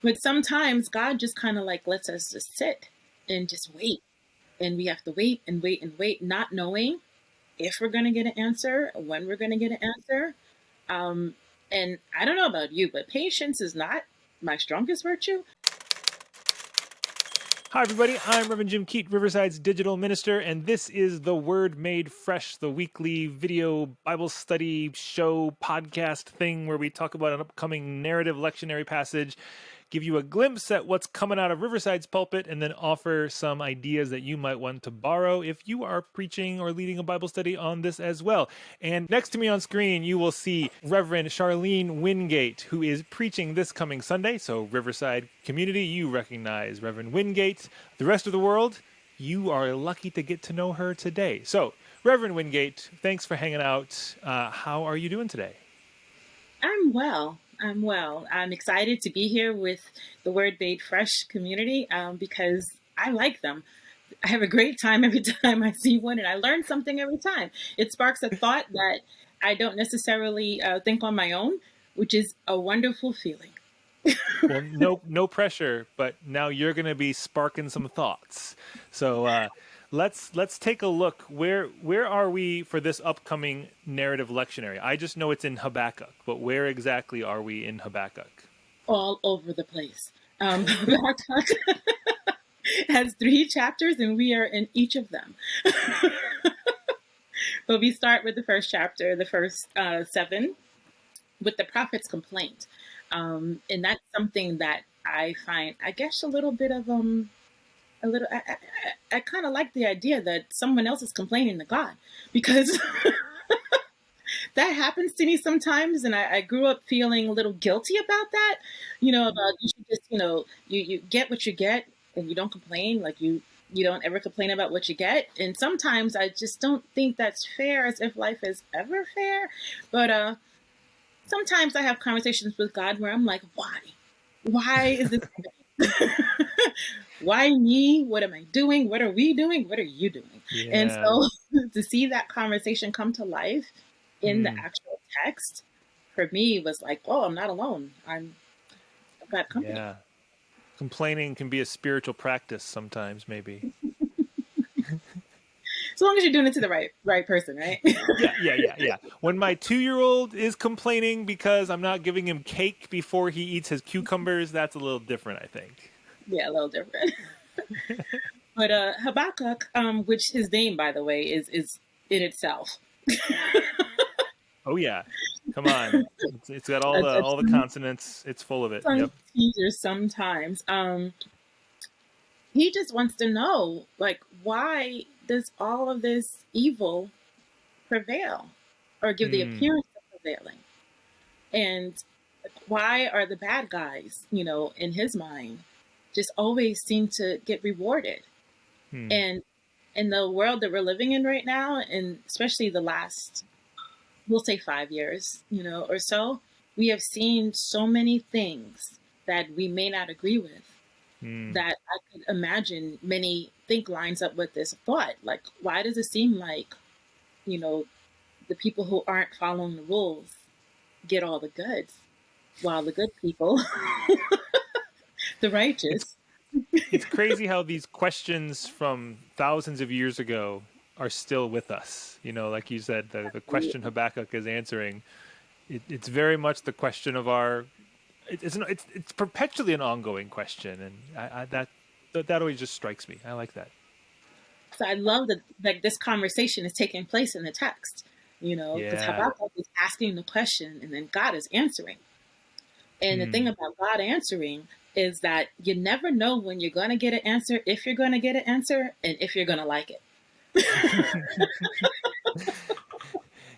But sometimes God just kind of like lets us just sit and just wait. And we have to wait and wait and wait, not knowing if we're going to get an answer, when we're going to get an answer. Um, and I don't know about you, but patience is not my strongest virtue. Hi, everybody. I'm Reverend Jim Keat, Riverside's digital minister, and this is The Word Made Fresh, the weekly video Bible study show podcast thing where we talk about an upcoming narrative lectionary passage, give you a glimpse at what's coming out of Riverside's pulpit, and then offer some ideas that you might want to borrow if you are preaching or leading a Bible study on this as well. And next to me on screen, you will see Reverend Charlene Wingate, who is preaching this coming Sunday. So Riverside community, you recognize Reverend Wingate. The rest of the world, you are lucky to get to know her today. So, Reverend Wingate, thanks for hanging out. How are you doing today? I'm well. I'm well. I'm excited to be here with the Word Made Fresh community because I like them. I have a great time every time I see one, and I learn something every time. It sparks a thought that I don't necessarily think on my own, which is a wonderful feeling. Well, no pressure, but now you're going to be sparking some thoughts. So let's take a look. Where are we for this upcoming narrative lectionary? I just know it's in Habakkuk, but where exactly are we in Habakkuk? All over the place. Habakkuk has 3 chapters, and we are in each of them. But we start with the first chapter, the first 7, with the prophet's complaint. And that's something that I find, I guess, a little bit of a little. I kind of like the idea that someone else is complaining to God, because that happens to me sometimes, and I grew up feeling a little guilty about that. About you should just, you get what you get, and you don't complain. Like you don't ever complain about what you get. And sometimes I just don't think that's fair, as if life is ever fair. But sometimes I have conversations with God where I'm like, why? Why is this? Why me? What am I doing? What are we doing? What are you doing? And Yeah. so to see that conversation come to life in the actual text, for me, was like, oh, I'm not alone. I've got company. Yeah. Complaining can be a spiritual practice sometimes, maybe. As long as you're doing it to the right person, right? Yeah. When my 2-year-old is complaining because I'm not giving him cake before he eats his cucumbers, that's a little different, I think. Yeah, a little different. But Habakkuk, which his name, by the way, is in itself Oh yeah, come on. It's got all a, the consonants. It's full of it. tongue Yep. teaser sometimes. He just wants to know, like, why does all of this evil prevail, or give the Hmm. appearance of prevailing? And why are the bad guys, in his mind, just always seem to get rewarded? Hmm. And in the world that we're living in right now, and especially the last, we'll say 5 years, or so, we have seen so many things that we may not agree with, Hmm. that I could imagine many think lines up with this thought. Like, why does it seem like, you know, the people who aren't following the rules get all the goods, while the good people, the It's righteous, it's crazy how these questions from thousands of years ago are still with us. Like you said, the question Habakkuk is answering. It's very much the question of our. It's perpetually an ongoing question, and that always just strikes me. I like that. so I love that, like, this conversation is taking place in the text, because Yeah. Habakkuk is asking the question and then God is answering. And the thing Hmm. about God answering is that you never know when you're going to get an answer, if you're going to get an answer, and if you're going to like it.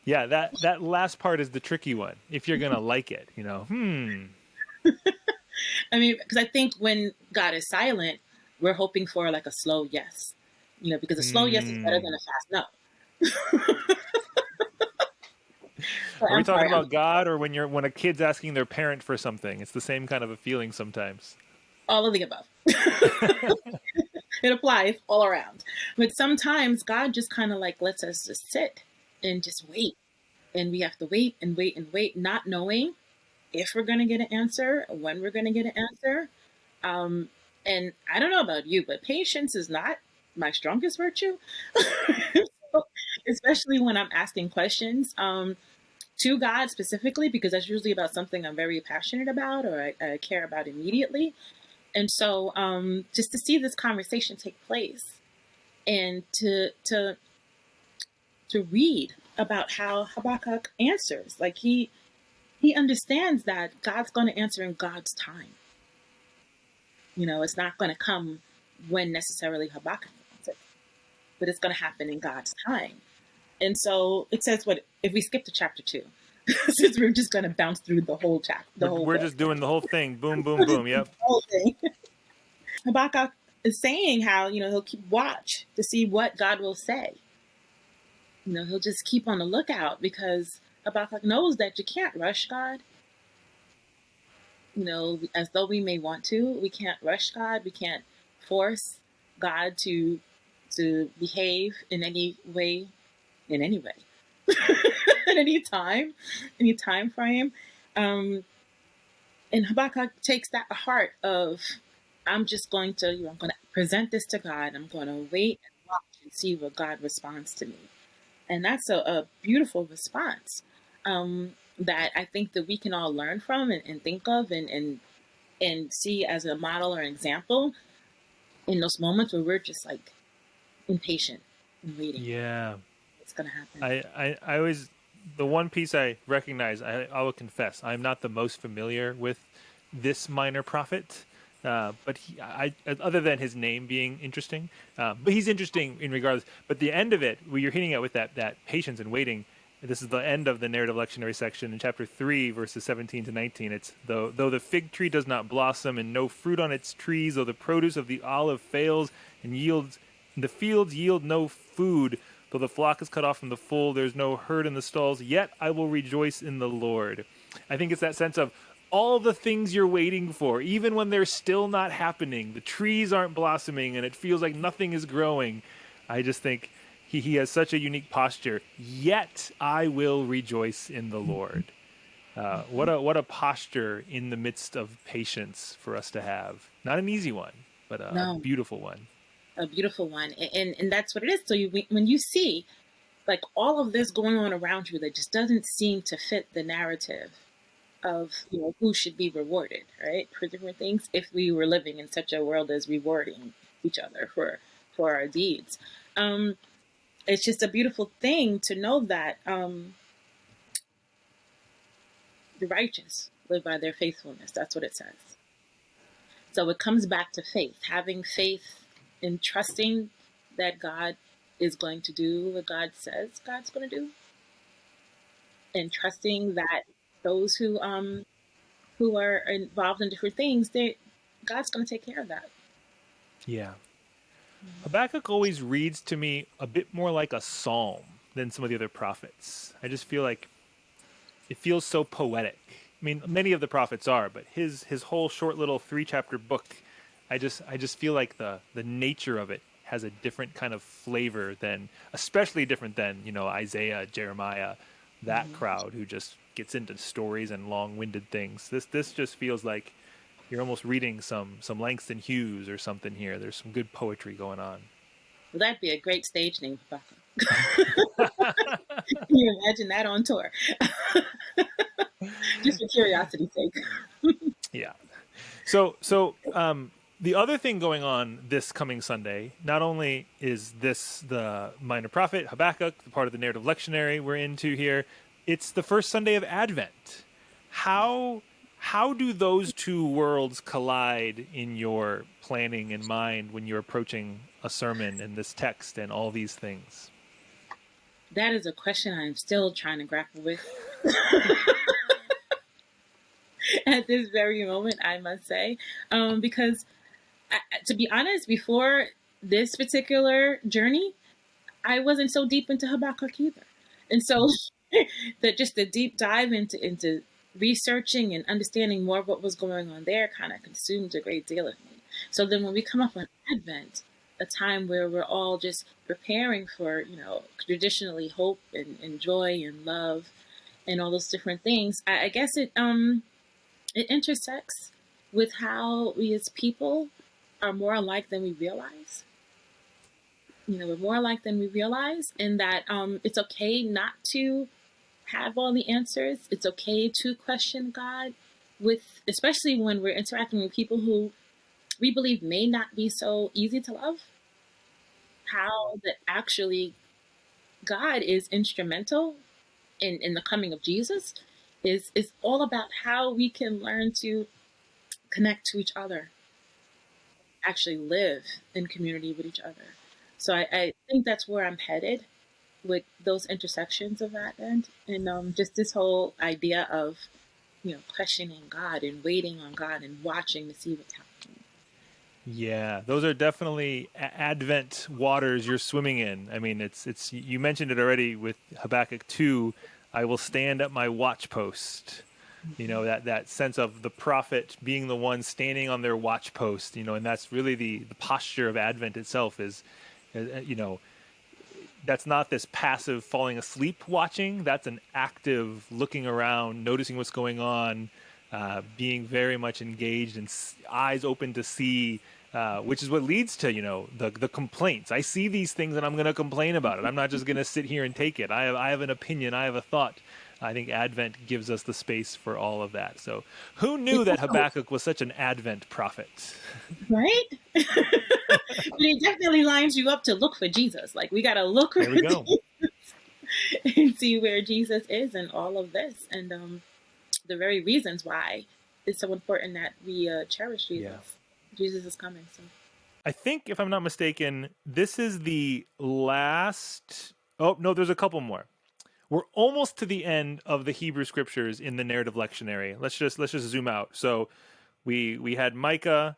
Yeah, that last part is the tricky one. If you're gonna like it. I mean, because I think when God is silent, we're hoping for like a slow yes, because a slow yes is better Hmm. than a fast no. Are we I'm talking sorry. about God, or when a kid's asking their parent for something? It's the same kind of a feeling sometimes. All of the above. It applies all around. But sometimes God just kind of like lets us just sit and just wait. And we have to wait and wait and wait, not knowing if we're going to get an answer, when we're going to get an answer. Um, and I don't know about you, but patience is not my strongest virtue, so, especially when I'm asking questions to God specifically, because that's usually about something I'm very passionate about or I care about immediately. And so just to see this conversation take place and to read about how Habakkuk answers, like he understands that God's going to answer in God's time. You know, it's not going to come when necessarily Habakkuk wants it, but it's going to happen in God's time. And so it says, what if we skip to chapter 2? Since we're just going to bounce through the whole chapter, the whole We're book, just doing the whole thing. Boom, boom, the boom. Yep. whole thing. Habakkuk is saying how, you know, he'll keep watch to see what God will say. You know, he'll just keep on the lookout because Habakkuk knows that you can't rush God. You know, as though we may want to, we can't rush God. We can't force God to behave in any way, in any way, at any time frame. Um, and Habakkuk takes that to heart of, I'm just going to, you know, I'm going to present this to God. I'm going to wait and watch and see what God responds to me. And that's a beautiful response that I think that we can all learn from and think of and see as a model or an example in those moments where we're just like impatient and waiting. Yeah. It's going to happen. I always, the one piece I recognize, I will confess, I'm not the most familiar with this minor prophet. But other than his name being interesting, but he's interesting in regards. But the end of it, where you're hitting it with that patience and waiting. This is the end of the narrative lectionary section in chapter 3, verses 17 to 19. It's though the fig tree does not blossom and no fruit on its trees, though the produce of the olive fails and yields, and the fields yield no food, though the flock is cut off from the fold, there's no herd in the stalls. Yet I will rejoice in the Lord. I think it's that sense of all the things you're waiting for, even when they're still not happening. The trees aren't blossoming and it feels like nothing is growing. I just think he has such a unique posture. Yet I will rejoice in the Lord. What a posture in the midst of patience for us to have. Not an easy one, but a No, beautiful one. a beautiful one. And that's what it is. So when you see like all of this going on around you that just doesn't seem to fit the narrative of, you know, who should be rewarded, right, for different things, if we were living in such a world as rewarding each other for our deeds. It's just a beautiful thing to know that the righteous live by their faithfulness. That's what it says. So it comes back to faith, having faith in trusting that God is going to do what God says God's going to do, and trusting that those who are involved in different things, God's going to take care of that. Yeah. Habakkuk always reads to me a bit more like a psalm than some of the other prophets. I just feel like it feels so poetic. I mean, many of the prophets are, but his whole short little 3-chapter book, I just feel like the nature of it has a different kind of flavor than, especially different than, you know, Isaiah, Jeremiah, that crowd who just gets into stories and long-winded things. This just feels like you're almost reading some Langston Hughes or something here. There's some good poetry going on. Well, that'd be a great stage name for Buckle. Can you imagine that on tour? Just for curiosity's sake. Yeah. So the other thing going on this coming Sunday, not only is this the minor prophet Habakkuk, the part of the narrative lectionary we're into here, it's the first Sunday of Advent. How do those two worlds collide in your planning in mind when you're approaching a sermon and this text and all these things? That is a question I'm still trying to grapple with at this very moment, I must say. Because, to be honest, before this particular journey, I wasn't so deep into Habakkuk either. And so that just the deep dive into researching and understanding more of what was going on there kind of consumed a great deal of me. So then when we come up on Advent, a time where we're all just preparing for, you know, traditionally hope and joy and love and all those different things, I guess it intersects with how we as people are more alike than we realize. We're more alike than we realize, and that it's okay not to have all the answers. It's okay to question God, especially when we're interacting with people who we believe may not be so easy to love. How that actually God is instrumental in the coming of Jesus is all about how we can learn to connect to each other, actually live in community with each other. So I think that's where I'm headed with those intersections of that end, and just this whole idea of questioning God and waiting on God and watching to see what's happening. Yeah, those are definitely Advent waters you're swimming in. I mean, it's you mentioned it already with Habakkuk 2, I will stand at my watch post. That sense of the prophet being the one standing on their watch post, and that's really the posture of Advent itself is, you know, that's not this passive falling asleep watching. That's an active looking around, noticing what's going on, being very much engaged and eyes open to see, which is what leads to the complaints. I see these things and I'm going to complain about it. I'm not just going to sit here and take it. I have an opinion. I have a thought. I think Advent gives us the space for all of that. So, who knew It's that also, Habakkuk was such an Advent prophet? right? But it definitely lines you up to look for Jesus. Like, we got to look for There we go. Jesus and see where Jesus is in all of this, and the very reasons why it's so important that we cherish Yeah. Jesus. Jesus is coming. So I think, if I'm not mistaken, this is the last. Oh no, there's a couple more. We're almost to the end of the Hebrew scriptures in the narrative lectionary. Let's just zoom out. So we had Micah,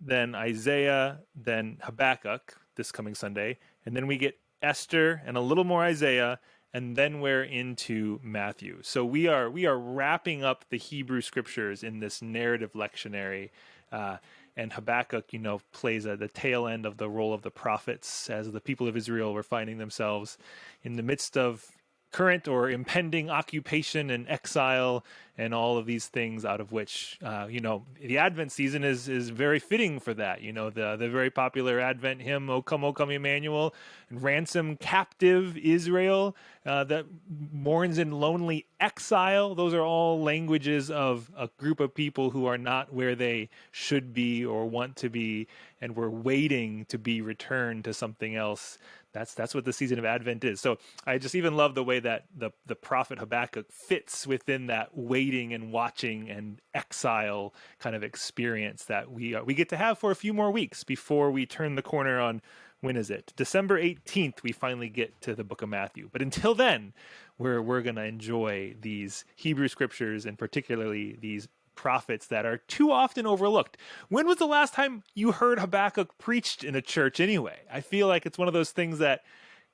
then Isaiah, then Habakkuk this coming Sunday, and then we get Esther and a little more Isaiah, and then we're into Matthew. So we are wrapping up the Hebrew scriptures in this narrative lectionary. And Habakkuk, plays the tail end of the role of the prophets as the people of Israel were finding themselves in the midst of current or impending occupation and exile and all of these things, out of which the Advent season is very fitting for that. The very popular Advent hymn, O come Emmanuel, and ransom captive Israel that mourns in lonely exile. Those are all languages of a group of people who are not where they should be or want to be, and we're waiting to be returned to something else. That's what the season of Advent is. So I just even love the way that the prophet Habakkuk fits within that waiting and watching and exile kind of experience that we get to have for a few more weeks before we turn the corner on, when is it? December 18th, we finally get to the book of Matthew. But until then, we're going to enjoy these Hebrew scriptures, and particularly these prophets that are too often overlooked. When was the last time you heard Habakkuk preached in a church anyway? I feel like it's one of those things that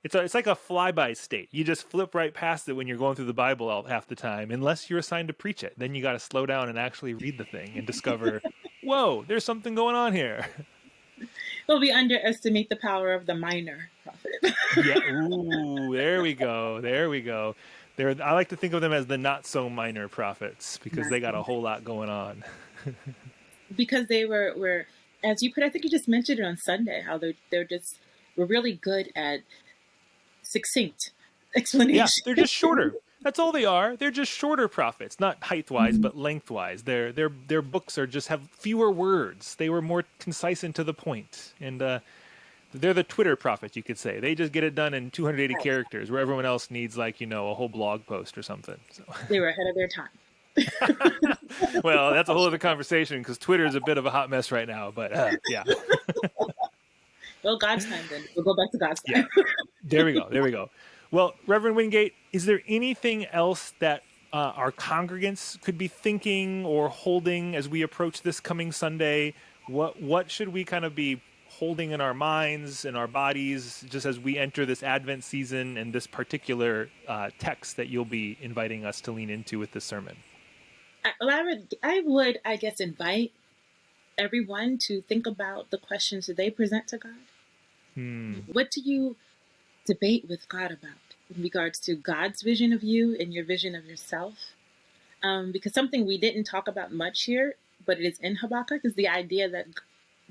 it's like a flyby state. You just flip right past it when you're going through the Bible half the time, unless you're assigned to preach it. Then you got to slow down and actually read the thing and discover, whoa, there's something going on here. well, we underestimate the power of the minor prophet. Yeah. Ooh, there we go. There we go. I like to think of them as the not so minor prophets because Not they got so a whole lot going on. because they were, as you put, I think you just mentioned it on Sunday, how they're just were really good at succinct Yeah, explanation. they're just shorter. That's all they are. They're just shorter prophets, not height-wise, but lengthwise. Their books are just have fewer words. They were more concise and to the point. And they're the Twitter prophets, you could say. They just get it done in 280 Right. characters, where everyone else needs a whole blog post or something. So, They were ahead of their time. well, that's a whole other conversation because Twitter is a bit of a hot mess right now. But yeah, Well, God's time then. We'll go back to God's yeah. time. There we go. There we go. Well, Reverend Wingate, is there anything else that our congregants could be thinking or holding as we approach this coming Sunday? What should we kind of be holding in our minds and our bodies just as we enter this Advent season and this particular text that you'll be inviting us to lean into with this sermon? I guess, invite everyone to think about the questions that they present to God. Hmm. What do you debate with God about in regards to God's vision of you and your vision of yourself? because something we didn't talk about much here, but it is in Habakkuk, is the idea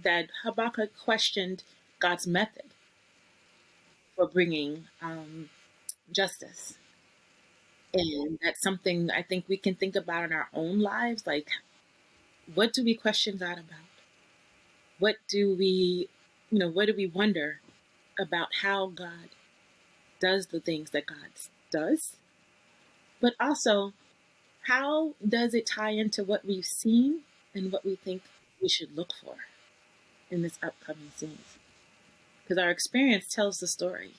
that Habakkuk questioned God's method for bringing justice. And that's something I think we can think about in our own lives. Like, what do we question God about? What do we, what do we wonder about how God does the things that God does? But also, how does it tie into what we've seen and what we think we should look for in this upcoming season? Because our experience tells the story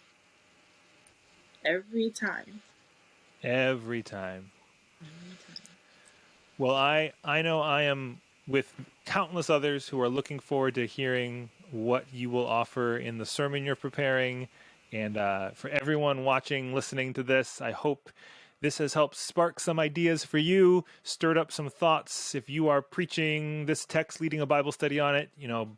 every time. Every time. Every time. Well, I know I am with countless others who are looking forward to hearing what you will offer in the sermon you're preparing. And for everyone watching, listening to this, I hope this has helped spark some ideas for you, stirred up some thoughts. If you are preaching this text, leading a Bible study on it,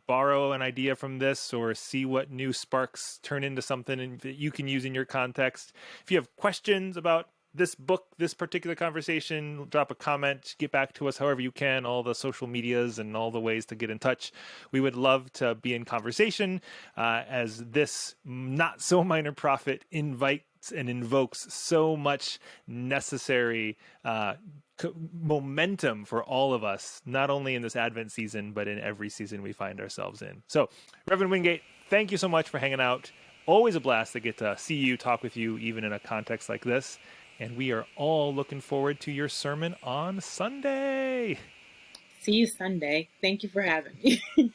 borrow an idea from this or see what new sparks turn into something that you can use in your context. If you have questions about this book, this particular conversation, drop a comment, get back to us however you can, all the social medias and all the ways to get in touch. We would love to be in conversation as this not so minor prophet invites and invokes so much necessary momentum for all of us, not only in this Advent season, but in every season we find ourselves in. So, Reverend Wingate, thank you so much for hanging out. Always a blast to get to see you, talk with you, even in a context like this. And we are all looking forward to your sermon on Sunday. See you Sunday. Thank you for having me.